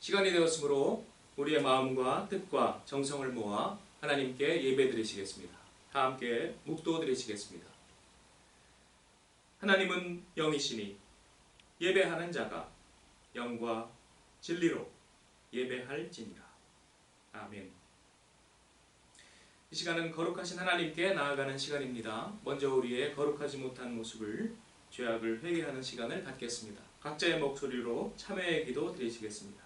시간이 되었으므로 우리의 마음과 뜻과 정성을 모아 하나님께 예배 드리시겠습니다. 다 함께 묵도 드리시겠습니다. 하나님은 영이시니 예배하는 자가 영과 진리로 예배할지니라. 아멘. 이 시간은 거룩하신 하나님께 나아가는 시간입니다. 먼저 우리의 거룩하지 못한 모습을, 죄악을 회개하는 시간을 갖겠습니다. 각자의 목소리로 참회의 기도 드리시겠습니다.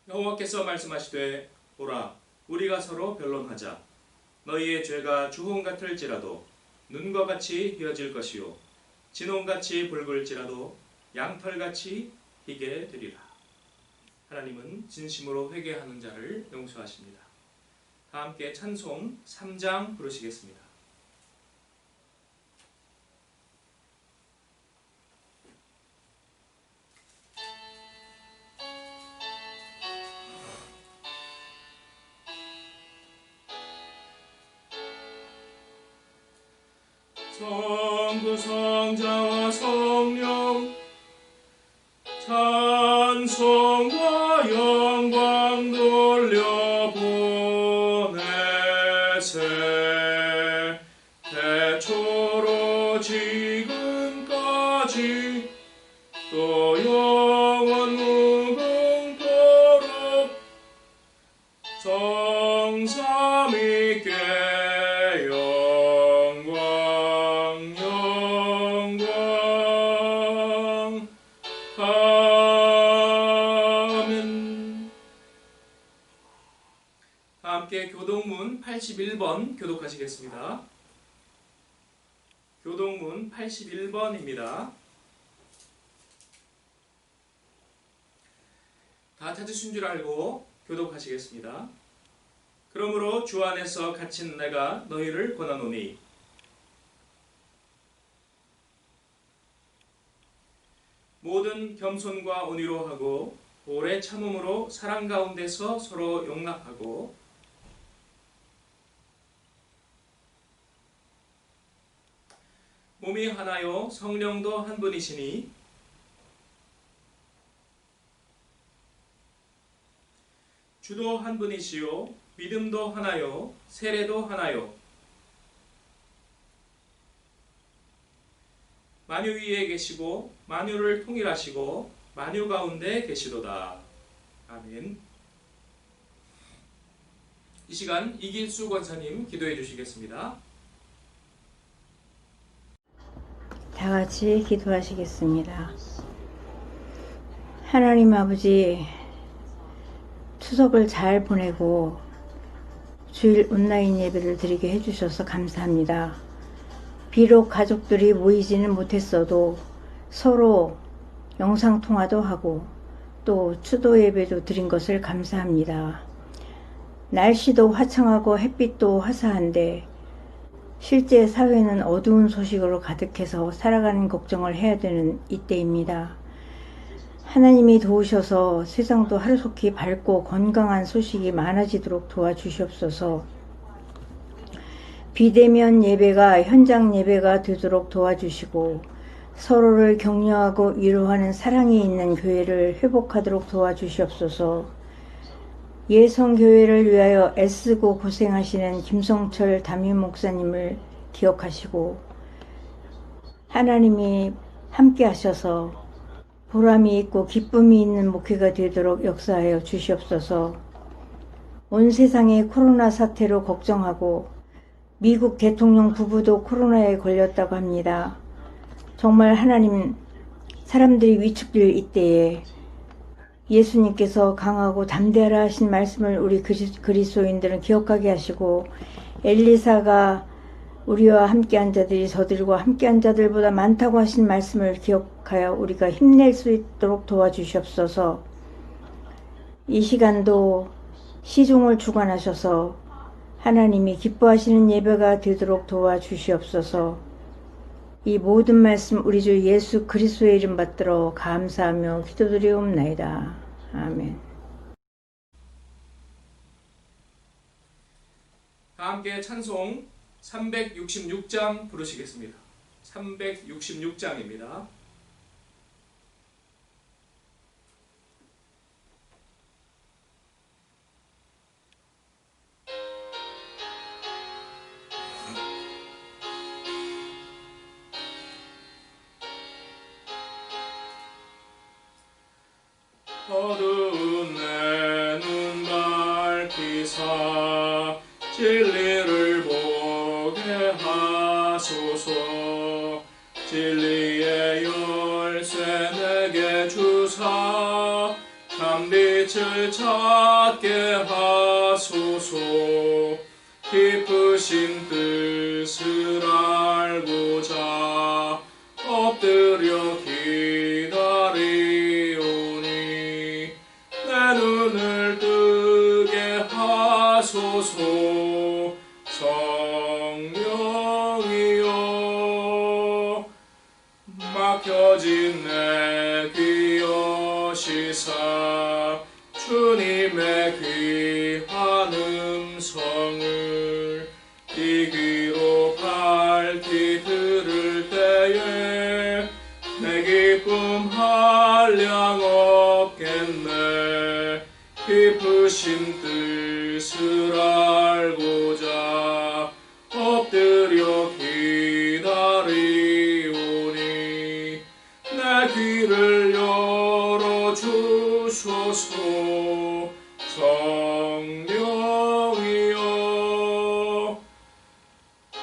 여호와께서 말씀하시되 보라, 우리가 서로 변론하자. 너희의 죄가 주홍 같을지라도 눈과 같이 휘어질 것이요 진홍같이 붉을지라도 양털같이 희게 되리라. 하나님은 진심으로 회개하는 자를 용서하십니다. 다 함께 찬송 3장 부르시겠습니다. 성부 성자와 성령 찬송과 영광 돌려보내세. 태초로 지금까지 또 영원 무궁토록 성삼위께 함께 교동문 81번 교독하시겠습니다. 교동문 81번입니다. 다 찾으신 줄 알고 교독하시겠습니다. 그러므로 주 안에서 갇힌 내가 너희를 권하노니 모든 겸손과 온유로 하고 오래 참음으로 사랑 가운데서 서로 용납하고 몸이 하나요 성령도 한 분이시니 주도 한 분이시요 믿음도 하나요 세례도 하나요 만유 위에 계시고 만유를 통일하시고 만유 가운데 계시도다. 아멘. 이 시간 이길수 권사님 기도해 주시겠습니다. 다 같이 기도하시겠습니다. 하나님 아버지, 추석을 잘 보내고 주일 온라인 예배를 드리게 해주셔서 감사합니다. 비록 가족들이 모이지는 못했어도 서로 영상통화도 하고 또 추도 예배도 드린 것을 감사합니다. 날씨도 화창하고 햇빛도 화사한데 실제 사회는 어두운 소식으로 가득해서 살아가는 걱정을 해야 되는 이때입니다. 하나님이 도우셔서 세상도 하루속히 밝고 건강한 소식이 많아지도록 도와주시옵소서. 비대면 예배가 현장 예배가 되도록 도와주시고 서로를 격려하고 위로하는 사랑이 있는 교회를 회복하도록 도와주시옵소서. 예성교회를 위하여 애쓰고 고생하시는 김성철 담임 목사님을 기억하시고 하나님이 함께 하셔서 보람이 있고 기쁨이 있는 목회가 되도록 역사하여 주시옵소서. 온 세상이 코로나 사태로 걱정하고 미국 대통령 부부도 코로나에 걸렸다고 합니다. 정말 하나님, 사람들이 위축될 이때에 예수님께서 강하고 담대하라 하신 말씀을 우리 그리스도인들은 기억하게 하시고 엘리사가 우리와 함께한 자들이 저들과 함께한 자들보다 많다고 하신 말씀을 기억하여 우리가 힘낼 수 있도록 도와주시옵소서. 이 시간도 시종을 주관하셔서 하나님이 기뻐하시는 예배가 되도록 도와주시옵소서. 이 모든 말씀 우리 주 예수 그리스도의 이름 받들어 감사하며 기도드리옵나이다. 아멘. 다 함께 찬송 366장 부르시겠습니다. 366장입니다. 어두운 내 눈 밝히사 진리를 보게 하소서. 진리의 열쇠 내게 주사 참빛을 찾게 하소서. 깊으신 뜻을 알고자 엎드려 기다리오니 내 눈을 뜨게 하소서. 성령이여 막혀진 내 귀 여시사 주님의 귀한 음성을 이 귀로 밝히 들을 때에 내 기쁨 한량 없겠네. 깊으신 뜻을 알고자 엎드려 기다리오니 내 귀를 열어주소서. 성령이여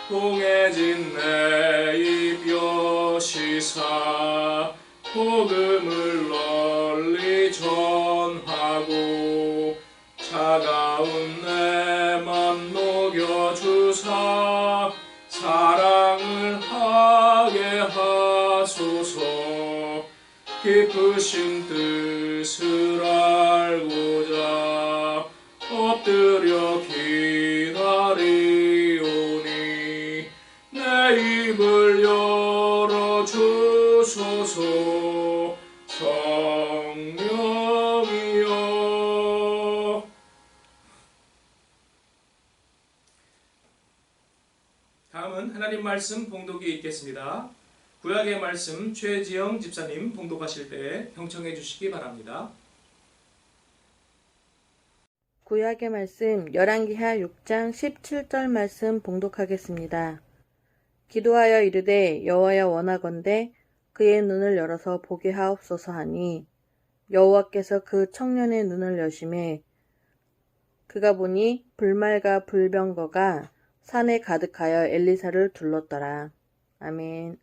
공해진 내 입 여시사 복음을 널리 전하고 차가운 내 맘 녹여주사 사랑을 하게 하소서. 깊으신 뜻을 알고자 엎드려 기다리오니 내 입을 열어주소서. 성령이여 다음은 하나님 말씀 봉독이 있겠습니다. 구약의 말씀 최지영 집사님 봉독하실 때 경청해 주시기 바랍니다. 구약의 말씀 열왕기하 6장 17절 말씀 봉독하겠습니다. 기도하여 이르되 여호와여 원하건대 그의 눈을 열어서 보게 하옵소서 하니 여호와께서 그 청년의 눈을 여심해 그가 보니 불말과 불병거가 산에 가득하여 엘리사를 둘렀더라. 아멘.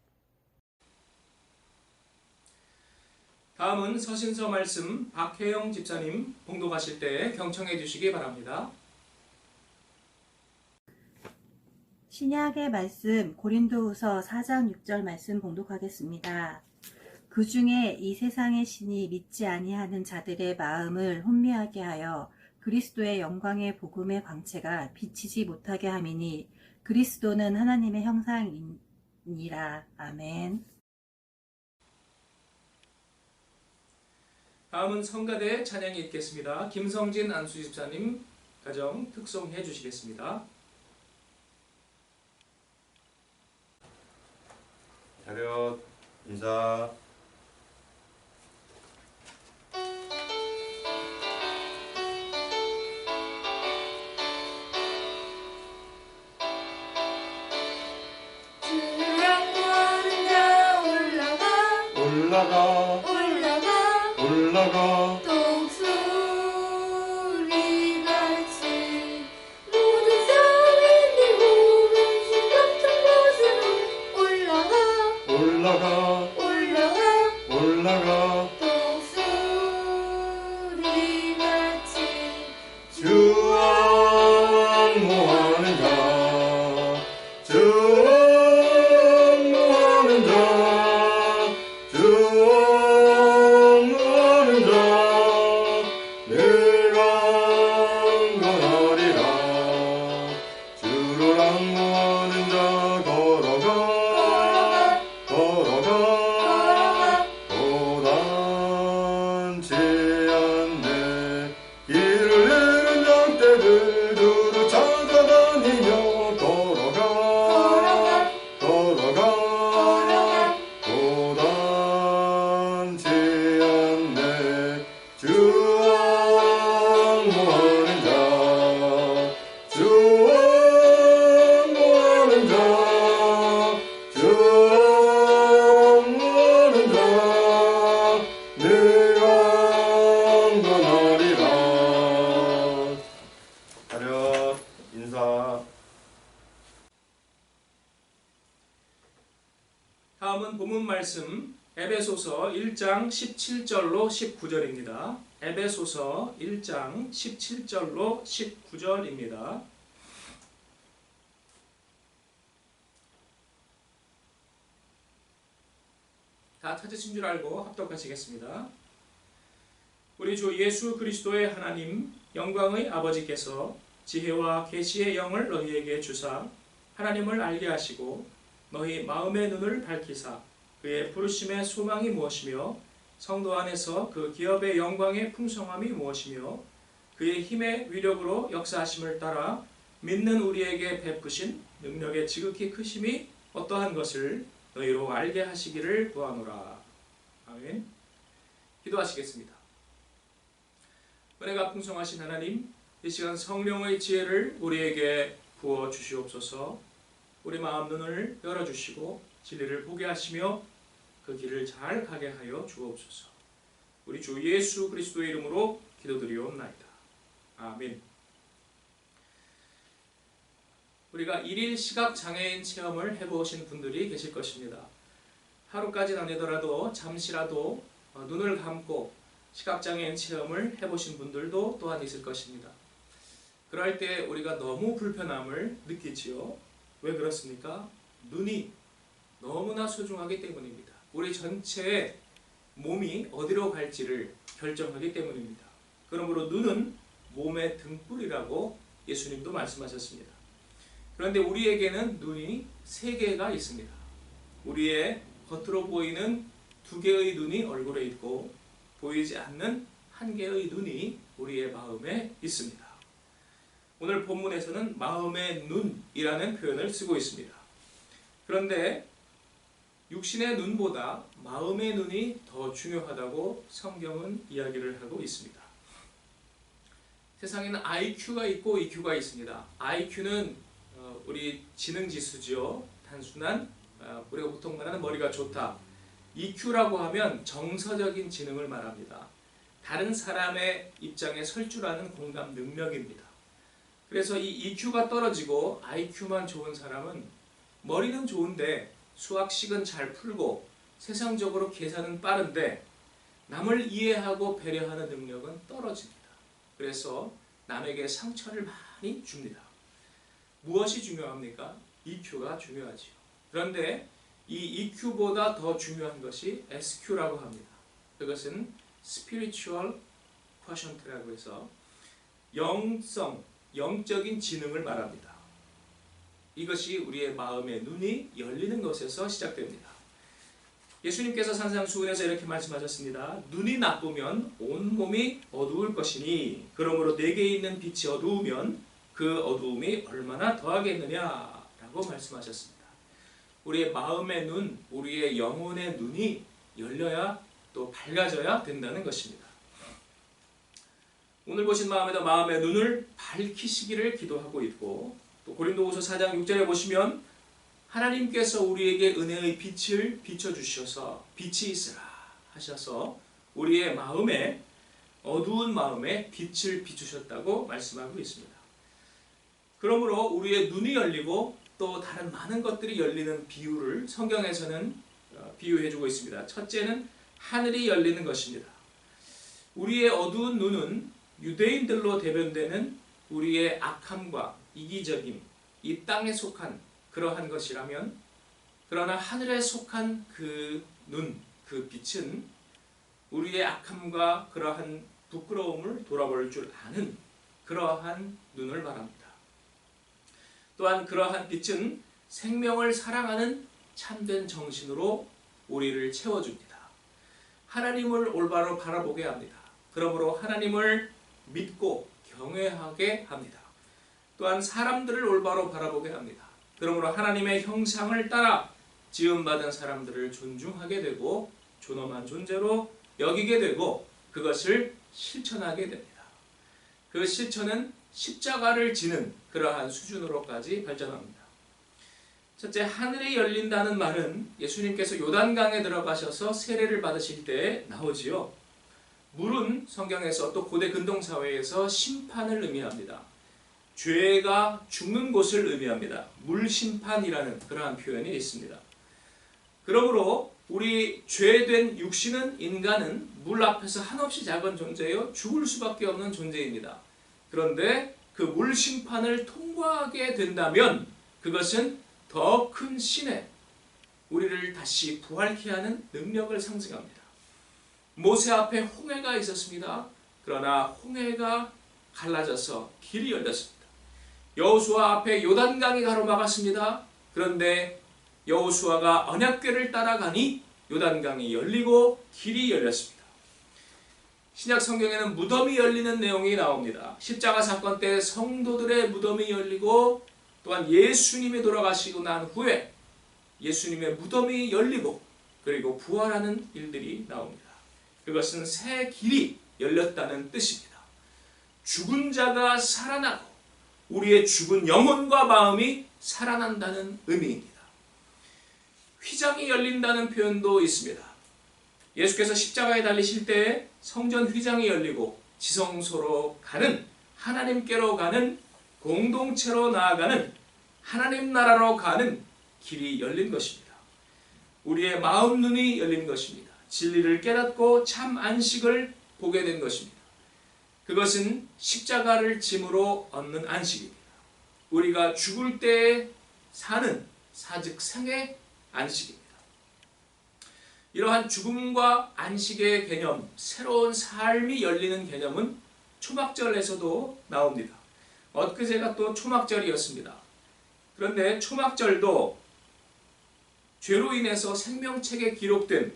다음은 서신서 말씀 박혜영 집사님 봉독하실 때 경청해 주시기 바랍니다. 신약의 말씀 고린도후서 4장 6절 말씀 봉독하겠습니다. 그 중에 이 세상의 신이 믿지 아니하는 자들의 마음을 혼미하게 하여 그리스도의 영광의 복음의 광채가 비치지 못하게 함이니 그리스도는 하나님의 형상이니라. 아멘. 다음은 성가대 찬양이 있겠습니다. 김성진 안수 집사님 가정 특송해 주시겠습니다. 차렷 인사. 올라가 올라가 독수리같이 모든 사람들이 오는 같은 곳으로 올라가 올라가 독수리같이 주 앙모하는 자 주 앙모하는 자 주 앙모하는 자 늘 강건하리라. 주를 앙모하는 자 걸어가 오늘 본문 말씀 에베소서 1장 17절로 19절입니다. 에베소서 1장 17절로 19절입니다. 다 찾으신 줄 알고 합독하시겠습니다. 우리 주 예수 그리스도의 하나님 영광의 아버지께서 지혜와 계시의 영을 너희에게 주사 하나님을 알게 하시고 너희 마음의 눈을 밝히사 그의 부르심의 소망이 무엇이며 성도 안에서 그 기업의 영광의 풍성함이 무엇이며 그의 힘의 위력으로 역사하심을 따라 믿는 우리에게 베푸신 능력의 지극히 크심이 어떠한 것을 너희로 알게 하시기를 구하노라. 아멘. 기도하시겠습니다. 은혜가 풍성하신 하나님, 이 시간 성령의 지혜를 우리에게 부어 주시옵소서. 우리 마음 눈을 열어주시고 진리를 보게 하시며 그 길을 잘 가게 하여 주옵소서. 우리 주 예수 그리스도의 이름으로 기도드리옵나이다. 아멘. 우리가 일일 시각장애인 체험을 해보신 분들이 계실 것입니다. 하루까지는 아니더라도 잠시라도 눈을 감고 시각장애인 체험을 해보신 분들도 또한 있을 것입니다. 그럴 때 우리가 너무 불편함을 느끼지요. 왜 그렇습니까? 눈이 너무나 소중하기 때문입니다. 우리 전체의 몸이 어디로 갈지를 결정하기 때문입니다. 그러므로 눈은 몸의 등불이라고 예수님도 말씀하셨습니다. 그런데 우리에게는 눈이 3개가 있습니다. 우리의 겉으로 보이는 2개의 눈이 얼굴에 있고 보이지 않는 1개의 눈이 우리의 마음에 있습니다. 오늘 본문에서는 마음의 눈이라는 표현을 쓰고 있습니다. 그런데 육신의 눈보다 마음의 눈이 더 중요하다고 성경은 이야기를 하고 있습니다. 세상에는 IQ가 있고 EQ가 있습니다. IQ는 우리 지능지수죠. 단순한 우리가 보통 말하는 머리가 좋다. EQ라고 하면 정서적인 지능을 말합니다. 다른 사람의 입장에 설 줄 아는 공감 능력입니다. 그래서 이 EQ가 떨어지고 IQ만 좋은 사람은 머리는 좋은데 수학식은 잘 풀고 세상적으로 계산은 빠른데 남을 이해하고 배려하는 능력은 떨어집니다. 그래서 남에게 상처를 많이 줍니다. 무엇이 중요합니까? EQ가 중요하지요. 그런데 이 EQ보다 더 중요한 것이 SQ라고 합니다. 그것은 Spiritual Quotient라고 해서 영적인 지능을 말합니다. 이것이 우리의 마음의 눈이 열리는 것에서 시작됩니다. 예수님께서 산상수훈에서 이렇게 말씀하셨습니다. 눈이 나쁘면 온 몸이 어두울 것이니 그러므로 내게 있는 빛이 어두우면 그 어두움이 얼마나 더하겠느냐라고 말씀하셨습니다. 우리의 마음의 눈, 우리의 영혼의 눈이 열려야 또 밝아져야 된다는 것입니다. 오늘 보신 마음의 눈을 밝히시기를 기도하고 있고 또 고린도후서 4장 6절에 보시면 하나님께서 우리에게 은혜의 빛을 비춰주셔서 빛이 있으라 하셔서 우리의 마음에 어두운 마음에 빛을 비추셨다고 말씀하고 있습니다. 그러므로 우리의 눈이 열리고 또 다른 많은 것들이 열리는 비유를 성경에서는 비유해주고 있습니다. 첫째는 하늘이 열리는 것입니다. 우리의 어두운 눈은 유대인들로 대변되는 우리의 악함과 이기적임, 이 땅에 속한 그러한 것이라면 그러나 하늘에 속한 그 눈, 그 빛은 우리의 악함과 그러한 부끄러움을 돌아볼 줄 아는 그러한 눈을 말합니다. 또한 그러한 빛은 생명을 사랑하는 참된 정신으로 우리를 채워줍니다. 하나님을 올바로 바라보게 합니다. 그러므로 하나님을 믿고 경외하게 합니다. 또한 사람들을 올바로 바라보게 합니다. 그러므로 하나님의 형상을 따라 지음받은 사람들을 존중하게 되고 존엄한 존재로 여기게 되고 그것을 실천하게 됩니다. 그 실천은 십자가를 지는 그러한 수준으로까지 발전합니다. 첫째, 하늘이 열린다는 말은 예수님께서 요단강에 들어가셔서 세례를 받으실 때 나오지요. 물은 성경에서 또 고대 근동사회에서 심판을 의미합니다. 죄가 죽는 곳을 의미합니다. 물심판이라는 그러한 표현이 있습니다. 그러므로 우리 죄된 육신은 인간은 물 앞에서 한없이 작은 존재요 죽을 수밖에 없는 존재입니다. 그런데 그 물 심판을 통과하게 된다면 그것은 더 큰 신의 우리를 다시 부활케 하는 능력을 상징합니다. 모세 앞에 홍해가 있었습니다. 그러나 홍해가 갈라져서 길이 열렸습니다. 여호수아 앞에 요단강이 가로막았습니다. 그런데 여호수아가 언약궤를 따라가니 요단강이 열리고 길이 열렸습니다. 신약 성경에는 무덤이 열리는 내용이 나옵니다. 십자가 사건 때 성도들의 무덤이 열리고 또한 예수님이 돌아가시고 난 후에 예수님의 무덤이 열리고 그리고 부활하는 일들이 나옵니다. 그것은 새 길이 열렸다는 뜻입니다. 죽은 자가 살아나고 우리의 죽은 영혼과 마음이 살아난다는 의미입니다. 휘장이 열린다는 표현도 있습니다. 예수께서 십자가에 달리실 때 성전 휘장이 열리고 지성소로 가는 하나님께로 가는 공동체로 나아가는 하나님 나라로 가는 길이 열린 것입니다. 우리의 마음 눈이 열린 것입니다. 진리를 깨닫고 참 안식을 보게 된 것입니다. 그것은 십자가를 짐으로 얻는 안식입니다. 우리가 죽을 때에 사는 사즉생의 안식입니다. 이러한 죽음과 안식의 개념, 새로운 삶이 열리는 개념은 초막절에서도 나옵니다. 엊그제가 또 초막절이었습니다. 그런데 초막절도 죄로 인해서 생명책에 기록된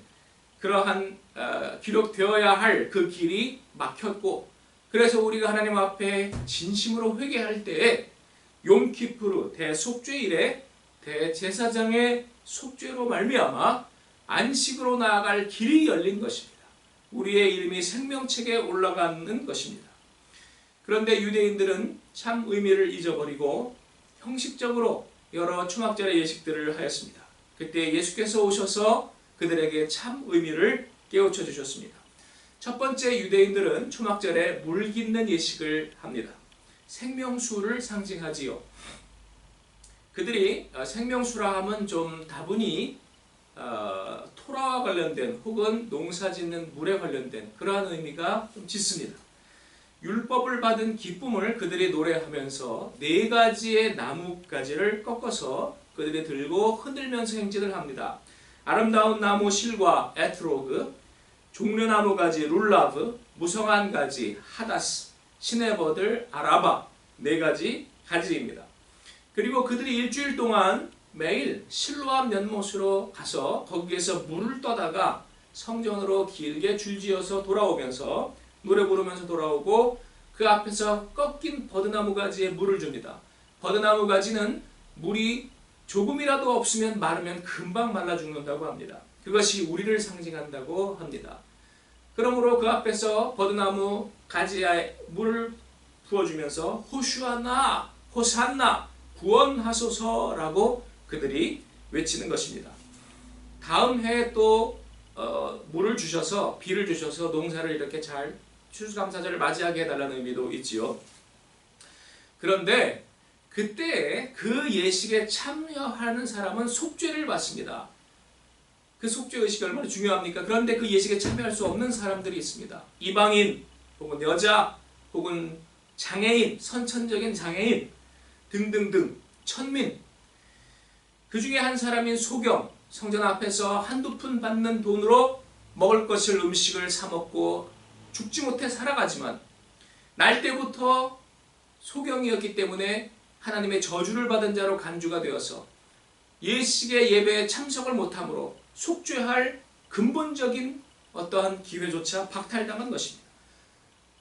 그러한 기록되어야 할 그 길이 막혔고 그래서 우리가 하나님 앞에 진심으로 회개할 때에 욤키푸르 대속죄일에 대제사장의 속죄로 말미암아 안식으로 나아갈 길이 열린 것입니다. 우리의 이름이 생명책에 올라가는 것입니다. 그런데 유대인들은 참 의미를 잊어버리고 형식적으로 여러 초막절의 예식들을 하였습니다. 그때 예수께서 오셔서 그들에게 참 의미를 깨우쳐 주셨습니다. 첫 번째, 유대인들은 초막절에 물 깃는 예식을 합니다. 생명수를 상징하지요. 그들이 생명수라 하면 좀 다분히 토라와 관련된 혹은 농사 짓는 물에 관련된 그러한 의미가 좀 짙습니다. 율법을 받은 기쁨을 그들이 노래하면서 4가지의 나뭇가지를 꺾어서 그들이 들고 흔들면서 행진을 합니다. 아름다운 나무 실과 에트로그, 종려나무 가지 룰라브, 무성한 가지 하다스, 시네버들 아라바 4가지 가지입니다. 그리고 그들이 일주일 동안 매일 실로암 연못으로 가서 거기에서 물을 떠다가 성전으로 길게 줄지어서 돌아오면서 노래 부르면서 돌아오고 그 앞에서 꺾인 버드나무 가지에 물을 줍니다. 버드나무 가지는 물이 조금이라도 없으면 마르면 금방 말라 죽는다고 합니다. 그것이 우리를 상징한다고 합니다. 그러므로 그 앞에서 버드나무 가지에 물을 부어주면서 호슈아나, 호산나, 구원하소서라고 그들이 외치는 것입니다. 다음 해에 또 물을 주셔서 비를 주셔서 농사를 이렇게 잘 추수감사절을 맞이하게 해달라는 의미도 있지요. 그런데 그때 그 예식에 참여하는 사람은 속죄를 받습니다. 그 속죄 의식이 얼마나 중요합니까? 그런데 그 예식에 참여할 수 없는 사람들이 있습니다. 이방인 혹은 여자 혹은 장애인, 선천적인 장애인 등등등 천민. 그 중에 한 사람인 소경, 성전 앞에서 한두 푼 받는 돈으로 먹을 것을 음식을 사 먹고 죽지 못해 살아가지만 날 때부터 소경이었기 때문에 하나님의 저주를 받은 자로 간주가 되어서 예식의 예배에 참석을 못함으로 속죄할 근본적인 어떠한 기회조차 박탈당한 것입니다.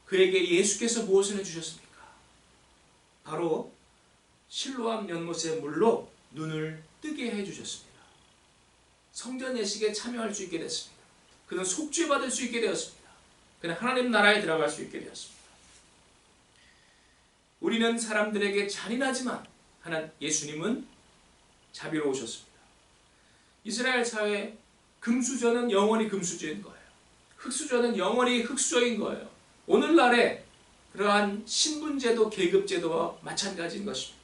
그에게 예수께서 무엇을 해주셨습니까? 바로 실로암 연못의 물로 눈을 뜨게 해주셨습니다. 성전 예식에 참여할 수 있게 됐습니다. 그는 속죄받을 수 있게 되었습니다. 그는 하나님 나라에 들어갈 수 있게 되었습니다. 우리는 사람들에게 잔인하지만 예수님은 자비로우셨습니다. 이스라엘 사회 금수저는 영원히 금수저인 거예요. 흑수저는 영원히 흑수저인 거예요. 오늘날의 그러한 신분제도 계급제도와 마찬가지인 것입니다.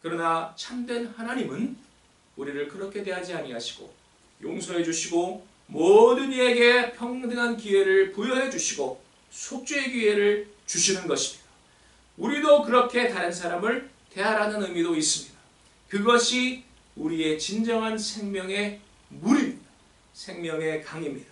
그러나 참된 하나님은 우리를 그렇게 대하지 아니하시고 용서해 주시고 모든 이에게 평등한 기회를 부여해 주시고 속죄의 기회를 주시는 것입니다. 우리도 그렇게 다른 사람을 대하라는 의미도 있습니다. 그것이 우리의 진정한 생명의 물입니다. 생명의 강입니다.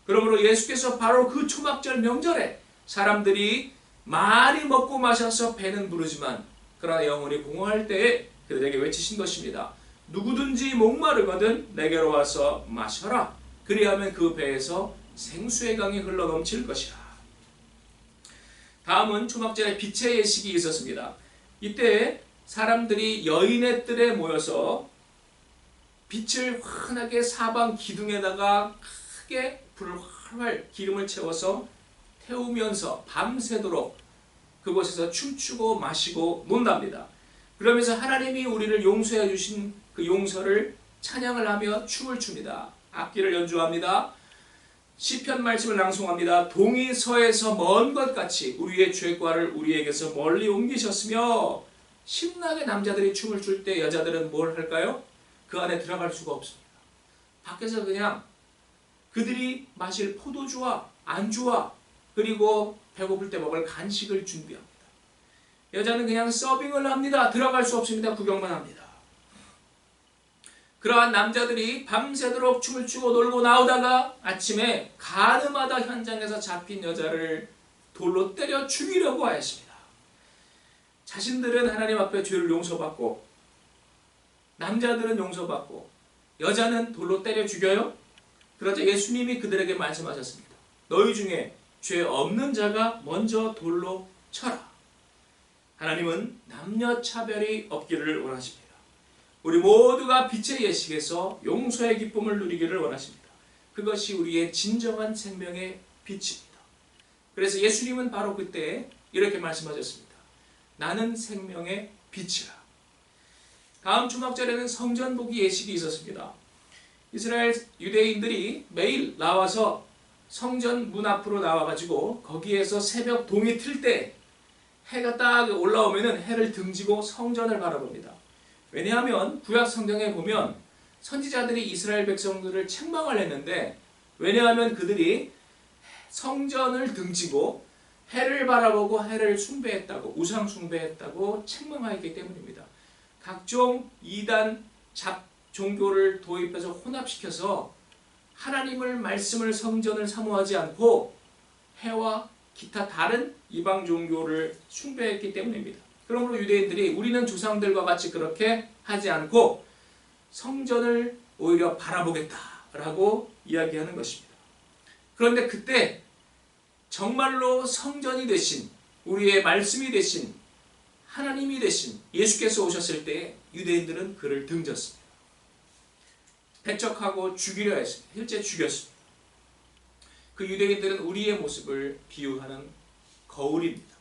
그러므로 예수께서 바로 그 초막절 명절에 사람들이 많이 먹고 마셔서 배는 부르지만 그러나 영혼이 공허할 때에 그들에게 외치신 것입니다. 누구든지 목마르거든 내게로 와서 마셔라. 그리하면 그 배에서 생수의 강이 흘러넘칠 것이라. 다음은 초막절에 빛의 예식이 있었습니다. 이때 사람들이 여인의 뜰에 모여서 빛을 환하게 사방 기둥에다가 크게 불을 활활 기름을 채워서 태우면서 밤새도록 그곳에서 춤추고 마시고 논답니다. 그러면서 하나님이 우리를 용서해 주신 그 용서를 찬양을 하며 춤을 춥니다. 악기를 연주합니다. 시편 말씀을 낭송합니다. 동이 서에서 먼 것 같이 우리의 죄과를 우리에게서 멀리 옮기셨으며 신나게 남자들이 춤을 출 때 여자들은 뭘 할까요? 그 안에 들어갈 수가 없습니다. 밖에서 그냥 그들이 마실 포도주와 안주와 그리고 배고플 때 먹을 간식을 준비합니다. 여자는 그냥 서빙을 합니다. 들어갈 수 없습니다. 구경만 합니다. 그러한 남자들이 밤새도록 춤을 추고 놀고 나오다가 아침에 가늠하다 현장에서 잡힌 여자를 돌로 때려 죽이려고 하였습니다. 자신들은 하나님 앞에 죄를 용서받고 남자들은 용서받고 여자는 돌로 때려 죽여요? 그러자 예수님이 그들에게 말씀하셨습니다. 너희 중에 죄 없는 자가 먼저 돌로 쳐라. 하나님은 남녀 차별이 없기를 원하십니다. 우리 모두가 빛의 예식에서 용서의 기쁨을 누리기를 원하십니다. 그것이 우리의 진정한 생명의 빛입니다. 그래서 예수님은 바로 그때 이렇게 말씀하셨습니다. 나는 생명의 빛이라. 다음 초막절에는 성전복이 예식이 있었습니다. 이스라엘 유대인들이 매일 나와서 성전 문 앞으로 나와가지고 거기에서 새벽 동이 틀 때 해가 딱 올라오면은 해를 등지고 성전을 바라봅니다. 왜냐하면 구약 성경에 보면 선지자들이 이스라엘 백성들을 책망을 했는데 왜냐하면 그들이 성전을 등지고 해를 바라보고 해를 숭배했다고 우상 숭배했다고 책망하였기 때문입니다. 각종 이단 잡 종교를 도입해서 혼합시켜서 하나님을 말씀을 성전을 사모하지 않고 해와 기타 다른 이방 종교를 숭배했기 때문입니다. 그러므로 유대인들이 우리는 조상들과 같이 그렇게 하지 않고 성전을 오히려 바라보겠다라고 이야기하는 것입니다. 그런데 그때 정말로 성전이 되신 우리의 말씀이 되신 하나님이 되신 예수께서 오셨을 때 유대인들은 그를 등졌습니다. 배척하고 죽이려 했습니다. 실제 죽였습니다. 그 유대인들은 우리의 모습을 비유하는 거울입니다.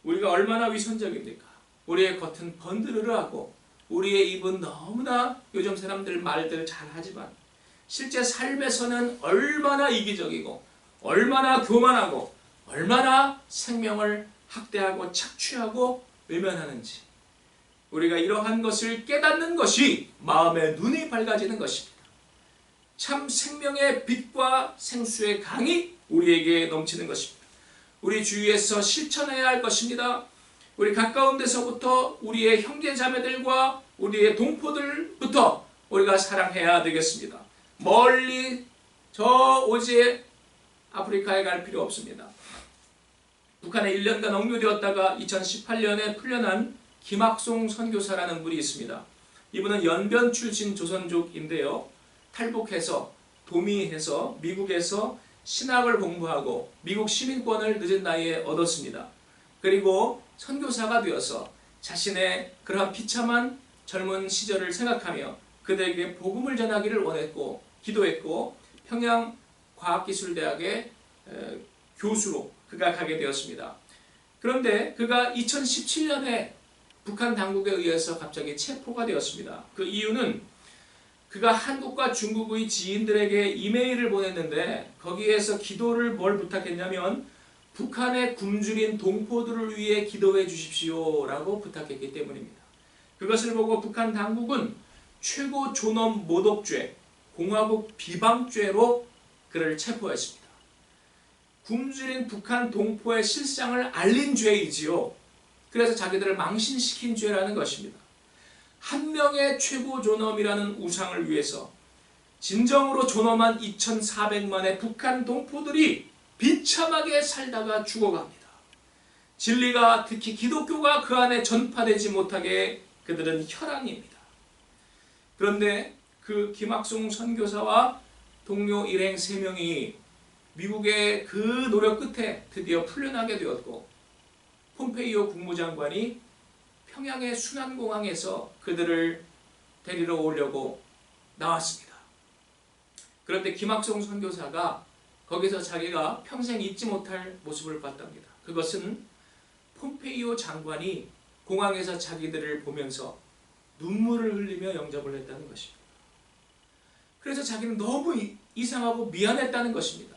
우리가 얼마나 위선적입니까? 우리의 겉은 번드르르하고 우리의 입은 너무나 요즘 사람들 말들 잘하지만 실제 삶에서는 얼마나 이기적이고 얼마나 교만하고 얼마나 생명을 학대하고 착취하고 외면하는지 우리가 이러한 것을 깨닫는 것이 마음의 눈이 밝아지는 것입니다. 참 생명의 빛과 생수의 강이 우리에게 넘치는 것입니다. 우리 주위에서 실천해야 할 것입니다. 우리 가까운 데서부터 우리의 형제 자매들과 우리의 동포들부터 우리가 사랑해야 되겠습니다. 멀리 저 오지에 아프리카에 갈 필요 없습니다. 북한에 1년간 억류되었다가 2018년에 풀려난 김학송 선교사라는 분이 있습니다. 이분은 연변 출신 조선족인데요. 탈북해서 도미해서 미국에서 신학을 공부하고 미국 시민권을 늦은 나이에 얻었습니다. 그리고 선교사가 되어서 자신의 그러한 비참한 젊은 시절을 생각하며 그들에게 복음을 전하기를 원했고 기도했고 평양과학기술대학의 교수로 그가 가게 되었습니다. 그런데 그가 2017년에 북한 당국에 의해서 갑자기 체포가 되었습니다. 그 이유는 그가 한국과 중국의 지인들에게 이메일을 보냈는데 거기에서 기도를 뭘 부탁했냐면 북한의 굶주린 동포들을 위해 기도해 주십시오 라고 부탁했기 때문입니다. 그것을 보고 북한 당국은 최고 존엄 모독죄, 공화국 비방죄로 그를 체포했습니다. 굶주린 북한 동포의 실상을 알린 죄이지요. 그래서 자기들을 망신시킨 죄라는 것입니다. 한 명의 최고 존엄이라는 우상을 위해서 진정으로 존엄한 2,400만의 북한 동포들이 비참하게 살다가 죽어갑니다. 진리가, 특히 기독교가 그 안에 전파되지 못하게 그들은 혈안입니다. 그런데 그 김학송 선교사와 동료 일행 3명이 미국의 그 노력 끝에 드디어 풀려나게 되었고, 폼페이오 국무장관이 평양의 순안공항에서 그들을 데리러 오려고 나왔습니다. 그런데 김학송 선교사가 거기서 자기가 평생 잊지 못할 모습을 봤답니다. 그것은 폼페이오 장관이 공항에서 자기들을 보면서 눈물을 흘리며 영접을 했다는 것입니다. 그래서 자기는 너무 이상하고 미안했다는 것입니다.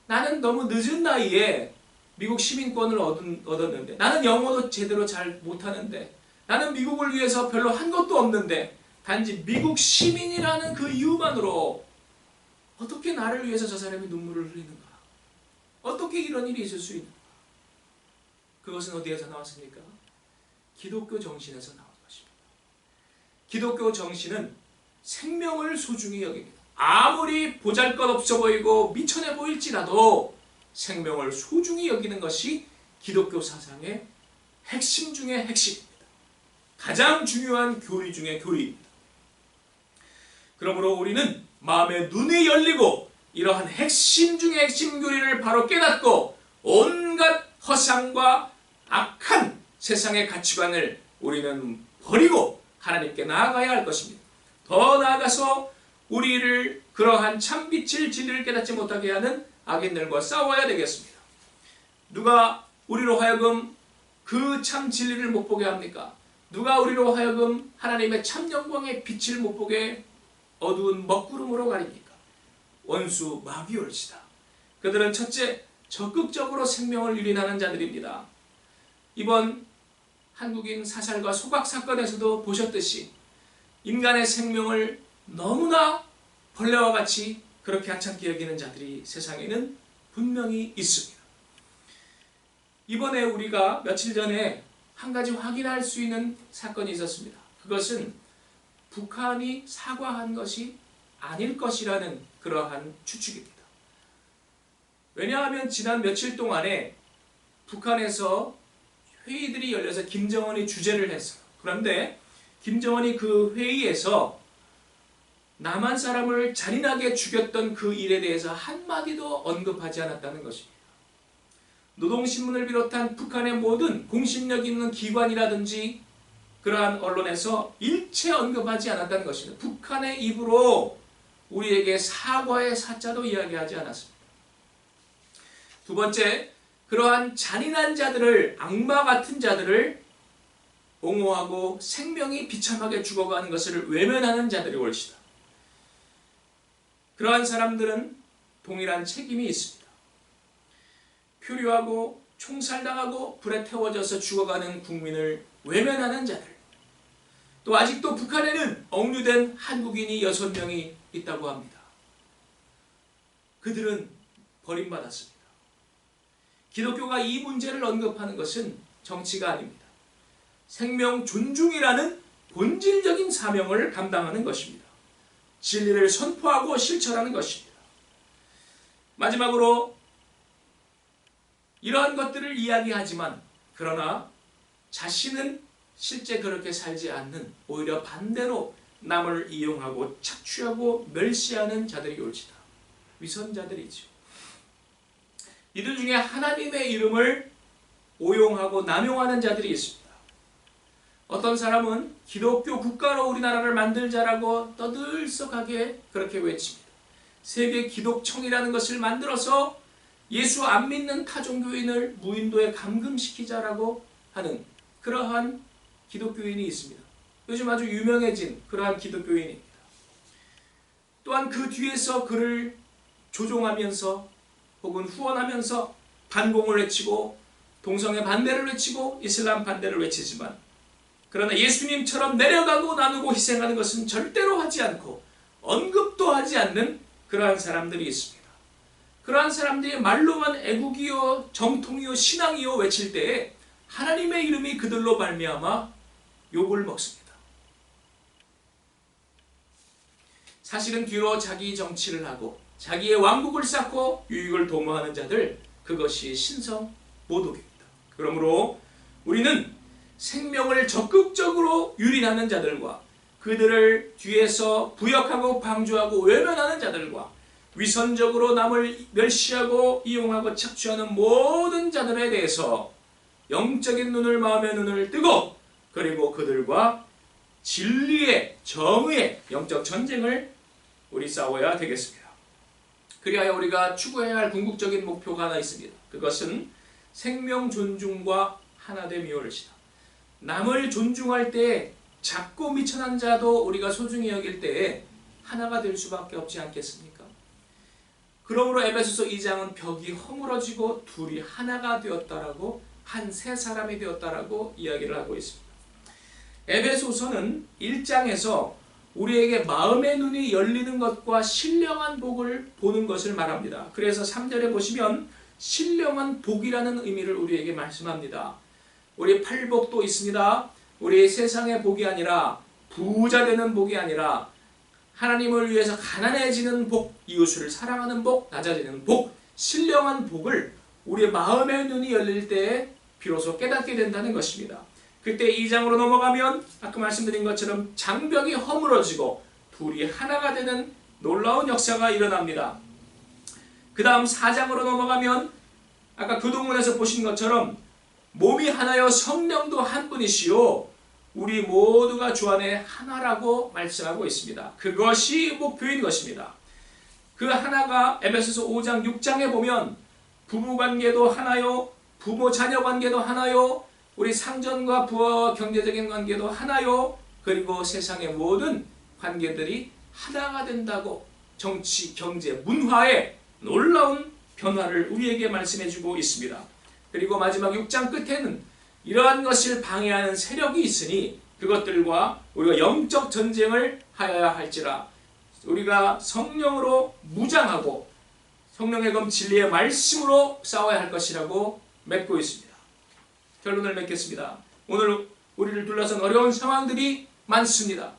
나는 너무 늦은 나이에 미국 시민권을 얻었는데, 나는 영어도 제대로 잘 못하는데, 나는 미국을 위해서 별로 한 것도 없는데, 단지 미국 시민이라는 그 이유만으로 어떻게 나를 위해서 저 사람이 눈물을 흘리는가? 어떻게 이런 일이 있을 수 있는가? 그것은 어디에서 나왔습니까? 기독교 정신에서 나온 것입니다. 기독교 정신은 생명을 소중히 여깁니다. 아무리 보잘것없어 보이고 미천해 보일지라도 생명을 소중히 여기는 것이 기독교 사상의 핵심 중의 핵심입니다. 가장 중요한 교리 중의 교리입니다. 그러므로 우리는 마음의 눈이 열리고 이러한 핵심 중의 핵심 교리를 바로 깨닫고 온갖 허상과 악한 세상의 가치관을 우리는 버리고 하나님께 나아가야 할 것입니다. 더 나아가서 우리를 그러한 참빛을 진리를 깨닫지 못하게 하는 악인들과 싸워야 되겠습니다. 누가 우리로 하여금 그 참 진리를 못 보게 합니까? 누가 우리로 하여금 하나님의 참 영광의 빛을 못 보게 어두운 먹구름으로 가립니까? 원수 마귀올시다. 그들은 첫째, 적극적으로 생명을 유린하는 자들입니다. 이번 한국인 사살과 소각 사건에서도 보셨듯이 인간의 생명을 너무나 벌레와 같이 그렇게 하찮게 여기는 자들이 세상에는 분명히 있습니다. 이번에 우리가 며칠 전에 한 가지 확인할 수 있는 사건이 있었습니다. 그것은 북한이 사과한 것이 아닐 것이라는 그러한 추측입니다. 왜냐하면 지난 며칠 동안에 북한에서 회의들이 열려서 김정은이 주재를 했어요. 그런데 김정은이 그 회의에서 남한 사람을 잔인하게 죽였던 그 일에 대해서 한마디도 언급하지 않았다는 것입니다. 노동신문을 비롯한 북한의 모든 공신력 있는 기관이라든지 그러한 언론에서 일체 언급하지 않았다는 것입니다. 북한의 입으로 우리에게 사과의 사자도 이야기하지 않았습니다. 두 번째, 그러한 잔인한 자들을, 악마 같은 자들을 옹호하고 생명이 비참하게 죽어가는 것을 외면하는 자들이 올시다. 그러한 사람들은 동일한 책임이 있습니다. 표류하고 총살당하고 불에 태워져서 죽어가는 국민을 외면하는 자들, 또 아직도 북한에는 억류된 한국인이 6명이 있다고 합니다. 그들은 버림받았습니다. 기독교가 이 문제를 언급하는 것은 정치가 아닙니다. 생명 존중이라는 본질적인 사명을 감당하는 것입니다. 진리를 선포하고 실천하는 것입니다. 마지막으로 이러한 것들을 이야기하지만 그러나 자신은 실제 그렇게 살지 않는, 오히려 반대로 남을 이용하고 착취하고 멸시하는 자들이 올지다. 위선자들이죠. 이들 중에 하나님의 이름을 오용하고 남용하는 자들이 있습니다. 어떤 사람은 기독교 국가로 우리나라를 만들자라고 떠들썩하게 그렇게 외칩니다. 세계 기독청이라는 것을 만들어서 예수 안 믿는 타종교인을 무인도에 감금시키자라고 하는 그러한 기독교인이 있습니다. 요즘 아주 유명해진 그러한 기독교인입니다. 또한 그 뒤에서 그를 조종하면서 혹은 후원하면서 반공을 외치고 동성애 반대를 외치고 이슬람 반대를 외치지만 그러나 예수님처럼 내려가고 나누고 희생하는 것은 절대로 하지 않고 언급도 하지 않는 그러한 사람들이 있습니다. 그러한 사람들이 말로만 애국이요 정통이요 신앙이요 외칠 때에 하나님의 이름이 그들로 말미암아 욕을 먹습니다. 사실은 뒤로 자기 정치를 하고 자기의 왕국을 쌓고 유익을 도모하는 자들, 그것이 신성 모독입니다. 그러므로 우리는 생명을 적극적으로 유린하는 자들과 그들을 뒤에서 부역하고 방조하고 외면하는 자들과 위선적으로 남을 멸시하고 이용하고 착취하는 모든 자들에 대해서 영적인 눈을, 마음의 눈을 뜨고, 그리고 그들과 진리의, 정의의 영적 전쟁을 우리 싸워야 되겠습니다. 그리하여 우리가 추구해야 할 궁극적인 목표가 하나 있습니다. 그것은 생명 존중과 하나됨이요 것이다. 남을 존중할 때 작고 미천한 자도 우리가 소중히 여길 때에 하나가 될 수밖에 없지 않겠습니까? 그러므로 에베소서 2장은 벽이 허물어지고 둘이 하나가 되었다라고, 한 세 사람이 되었다라고 이야기를 하고 있습니다. 에베소서는 1장에서 우리에게 마음의 눈이 열리는 것과 신령한 복을 보는 것을 말합니다. 그래서 3절에 보시면 신령한 복이라는 의미를 우리에게 말씀합니다. 우리 팔복도 있습니다. 우리 세상의 복이 아니라, 부자 되는 복이 아니라 하나님을 위해서 가난해지는 복, 이웃을 사랑하는 복, 낮아지는 복, 신령한 복을 우리의 마음의 눈이 열릴 때에 비로소 깨닫게 된다는 것입니다. 그때 2장으로 넘어가면 아까 말씀드린 것처럼 장벽이 허물어지고 둘이 하나가 되는 놀라운 역사가 일어납니다. 그 다음 4장으로 넘어가면 아까 교동문에서 보신 것처럼 몸이 하나여 성령도 한 분이시요 우리 모두가 주 안에 하나라고 말씀하고 있습니다. 그것이 목표인 것입니다. 그 하나가 에베소서 5장 6장에 보면 부부관계도 하나요, 부모 자녀 관계도 하나요, 우리 상전과 부하와 경제적인 관계도 하나요, 그리고 세상의 모든 관계들이 하나가 된다고 정치, 경제, 문화의 놀라운 변화를 우리에게 말씀해주고 있습니다. 그리고 마지막 6장 끝에는 이러한 것을 방해하는 세력이 있으니 그것들과 우리가 영적 전쟁을 하여야 할지라, 우리가 성령으로 무장하고 성령의 검 진리의 말씀으로 싸워야 할 것이라고 맺고 있습니다. 결론을 맺겠습니다. 오늘 우리를 둘러싼 어려운 상황들이 많습니다.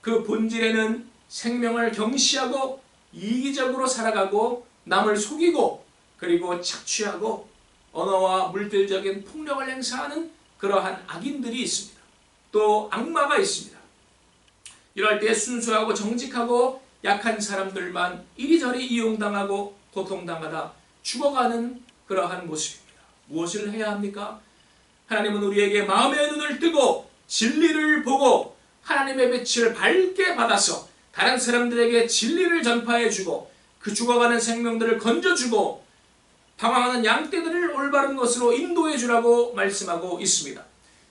그 본질에는 생명을 경시하고 이기적으로 살아가고 남을 속이고 그리고 착취하고 언어와 물질적인 폭력을 행사하는 그러한 악인들이 있습니다. 또 악마가 있습니다. 이럴 때 순수하고 정직하고 약한 사람들만 이리저리 이용당하고 고통당하다 죽어가는 그러한 모습입니다. 무엇을 해야 합니까? 하나님은 우리에게 마음의 눈을 뜨고 진리를 보고 하나님의 빛을 밝게 받아서 다른 사람들에게 진리를 전파해주고 그 죽어가는 생명들을 건져주고 방황하는 양떼들을 올바른 것으로 인도해주라고 말씀하고 있습니다.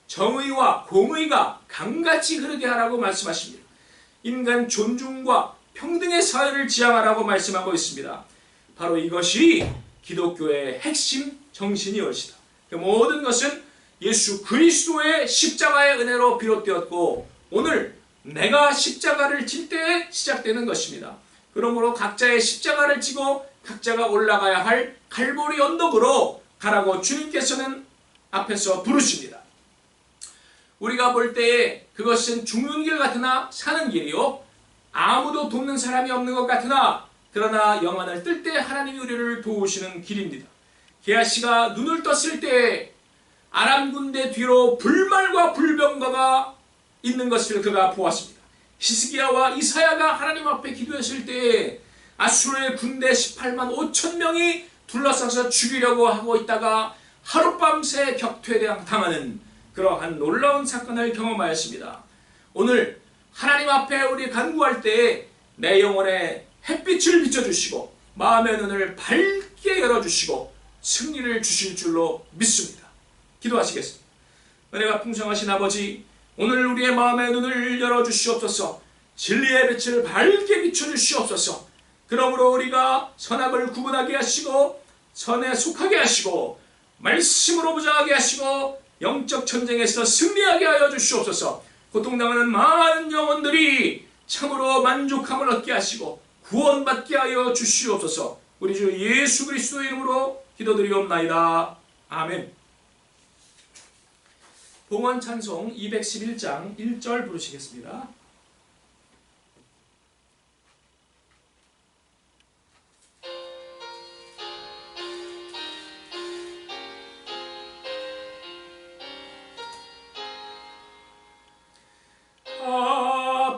정의와 공의가 강같이 흐르게 하라고 말씀하십니다. 인간 존중과 평등의 사회를 지향하라고 말씀하고 있습니다. 바로 이것이 기독교의 핵심 정신이었습니다. 그 모든 것은 예수 그리스도의 십자가의 은혜로 비롯되었고 오늘 내가 십자가를 질 때에 시작되는 것입니다. 그러므로 각자의 십자가를 지고 각자가 올라가야 할 갈보리 언덕으로 가라고 주님께서는 앞에서 부르십니다. 우리가 볼 때에 그것은 죽는 길 같으나 사는 길이요 아무도 돕는 사람이 없는 것 같으나 그러나 영안을 뜰 때 하나님이 우리를 도우시는 길입니다. 게하시가 눈을 떴을 때 아람 군대 뒤로 불말과 불병거가 있는 것을 그가 보았습니다. 히스기야와 이사야가 하나님 앞에 기도했을 때 아수르의 군대 18만 5천 명이 둘러싸서 죽이려고 하고 있다가 하룻밤새 격퇴당하는 그러한 놀라운 사건을 경험하였습니다. 오늘 하나님 앞에 우리 간구할 때 내 영혼에 햇빛을 비춰주시고 마음의 눈을 밝게 열어주시고 승리를 주실 줄로 믿습니다. 기도하시겠습니다. 은혜가 풍성하신 아버지, 오늘 우리의 마음의 눈을 열어주시옵소서. 진리의 빛을 밝게 비춰주시옵소서. 그러므로 우리가 선악을 구분하게 하시고 선에 속하게 하시고 말씀으로 무장하게 하시고 영적 전쟁에서 승리하게 하여 주시옵소서. 고통당하는 많은 영혼들이 참으로 만족함을 얻게 하시고 구원받게 하여 주시옵소서. 우리 주 예수 그리스도의 이름으로 기도드리옵나이다. 아멘. 봉헌 찬송 211장 1절 부르시겠습니다.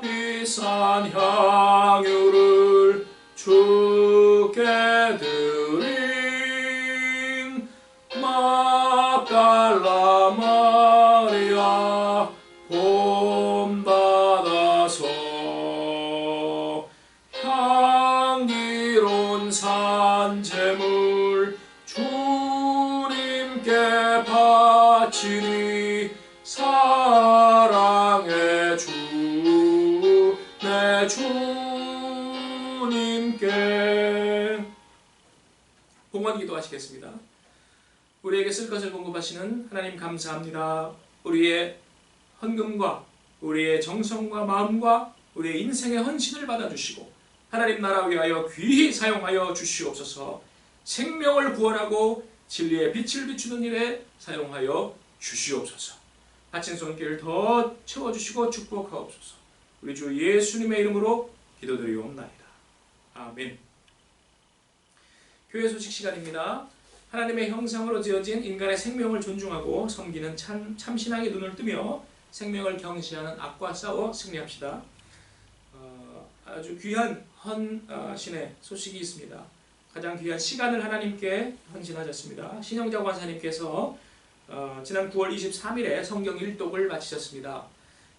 비싼 향유를 주께 드린 막달라 마리아 본받아서 향기로운 산재물 주님께 바치니 사랑의 주 내 주님께. 봉헌 기도하시겠습니다. 우리에게 쓸 것을 공급하시는 하나님 감사합니다. 우리의 헌금과 우리의 정성과 마음과 우리의 인생의 헌신을 받아주시고 하나님 나라 위하여 귀히 사용하여 주시옵소서. 생명을 구원하고 진리의 빛을 비추는 일에 사용하여 주시옵소서. 바친 손길을 더 채워주시고 축복하옵소서. 우리 주 예수님의 이름으로 기도드리옵나이다. 아멘. 교회 소식 시간입니다. 하나님의 형상으로 지어진 인간의 생명을 존중하고 섬기는 참신하게 눈을 뜨며 생명을 경시하는 악과 싸워 승리합시다. 아주 귀한 헌신의 소식이 있습니다. 가장 귀한 시간을 하나님께 헌신하셨습니다. 신영자 권사님께서 지난 9월 23일에 성경 일독을 마치셨습니다.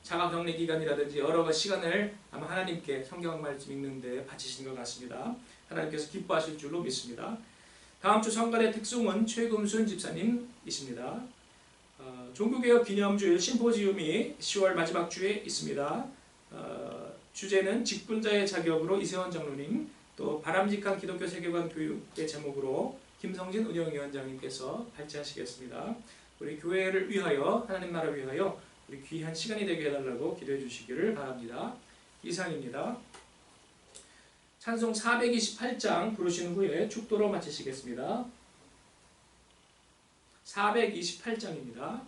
자가격리 기간이라든지 여러 시간을 아마 하나님께 성경 말씀 읽는데 바치신 것 같습니다. 하나님께서 기뻐하실 줄로 믿습니다. 다음 주 성가대 특송은 최금순 집사님이십니다. 종교개혁 기념주일 심포지움이 10월 마지막 주에 있습니다. 주제는 직분자의 자격으로 이세원 장로님, 또 바람직한 기독교 세계관 교육의 제목으로 김성진 운영위원장님께서 발제하시겠습니다. 우리 교회를 위하여, 하나님 나라 위하여 우리 귀한 시간이 되게 해달라고 기도해 주시기를 바랍니다. 이상입니다. 찬송 428장 부르신 후에 축도로 마치시겠습니다. 428장입니다.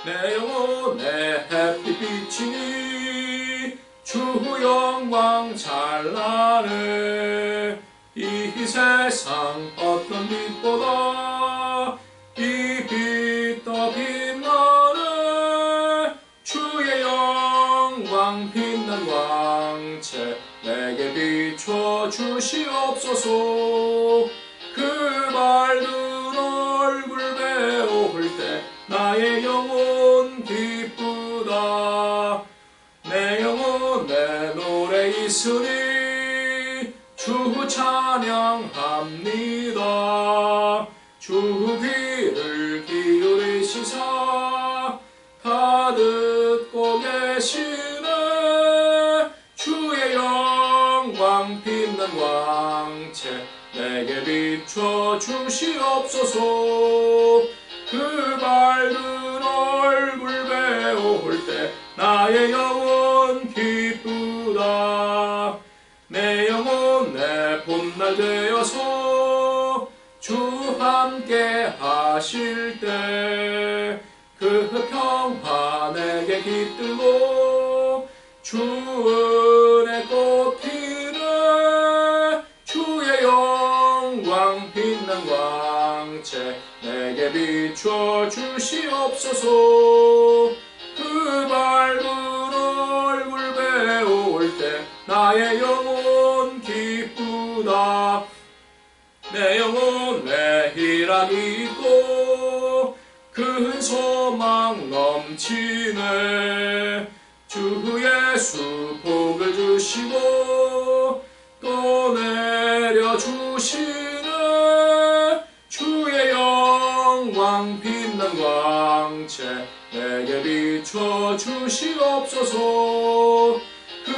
내 영혼의 햇빛 비치니 주 영광 찬란해. 이 세상 어떤 빛보다 이 빛 더 빛나네. 주의 영광 빛난 광채 내게 비춰 주시옵소서. 그 밝은 얼굴 배울 때 나의 영혼 기쁘다. 내 영혼 내 노래 있으니 주 찬양합니다. 주 귀를 기울이시사 다 듣고 계시네. 주의 영광 빛난 광채 내게 비춰 주시옵소서. 그 밝은 얼굴 배울 때 나의 영혼 기쁘다. 내 영혼 내 봄날 되어서 주 함께 하실 때 그 평화 내게 깃들고 주 은혜 꽃 피네. 주의 영광 빛난 광채 내게 비춰 주시옵소서. 그 밝은 얼굴 배울 때 나의 영혼 기쁘다. 내 영혼 내 희락이 있고 큰 소망 넘치네. 주 예수 복을 주시고 또 내려주시네. 주의 영광 빛난 광채 내게 비춰 주시옵소서. 그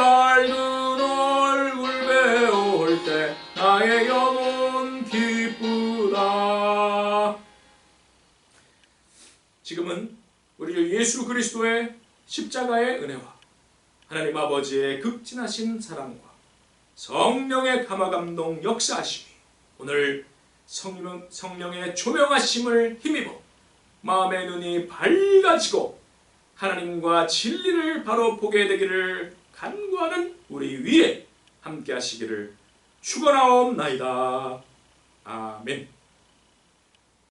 밝은 얼굴 배울 때 나의 영혼 기쁘다. 지금은 우리 주 예수 그리스도의 십자가의 은혜와 하나님 아버지의 극진하신 사랑과 성령의 감화감동 역사하심이 오늘 성령의 조명하심을 힘입어 마음의 눈이 밝아지고 하나님과 진리를 바로 보게 되기를 간구하는 우리 위에 함께 하시기를 축원하옵나이다. 아멘.